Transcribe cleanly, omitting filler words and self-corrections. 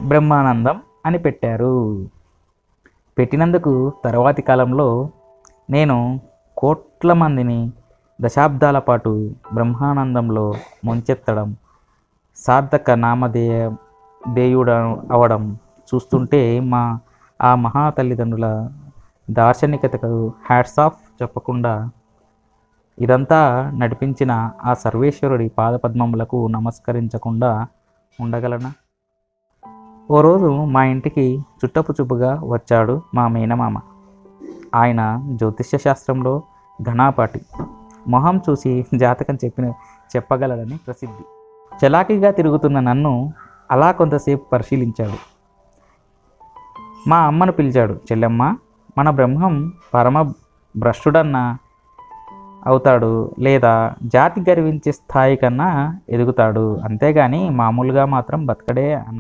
బ్రహ్మానందం అని పెట్టారు. పెట్టినందుకు తర్వాతి కాలంలో నేను కోట్ల మందిని దశాబ్దాల పాటు బ్రహ్మానందంలో ముంచెత్తడం, సార్థక నామధేయుడు అవడం చూస్తుంటే ఆ మహా తల్లిదండ్రుల దార్శనికతకు హ్యాట్స్ ఆఫ్ చెప్పకుండా ఇదంతా నడిపించిన ఆ సర్వేశ్వరుడి పాదపద్మములకు నమస్కరించకుండా ఉండగలనా? ఓ రోజు మా ఇంటికి చుట్టపు చూపుగా వచ్చాడు మా మేనమామ. ఆయన జ్యోతిష్య శాస్త్రంలో ఘనాపాటి. మొహం చూసి జాతకం చెప్పగలడని ప్రసిద్ధి. చలాకీగా తిరుగుతున్న నన్ను అలా కొంతసేపు పరిశీలించాడు. మా అమ్మను పిలిచాడు. చెల్లెమ్మ, మన బ్రహ్మం పరమ భ్రష్టుడన్నా అవుతాడు, లేదా జాతి గర్వించే స్థాయి కన్నా ఎదుగుతాడు, అంతేగాని మామూలుగా మాత్రం బతకడే అన్నాడు.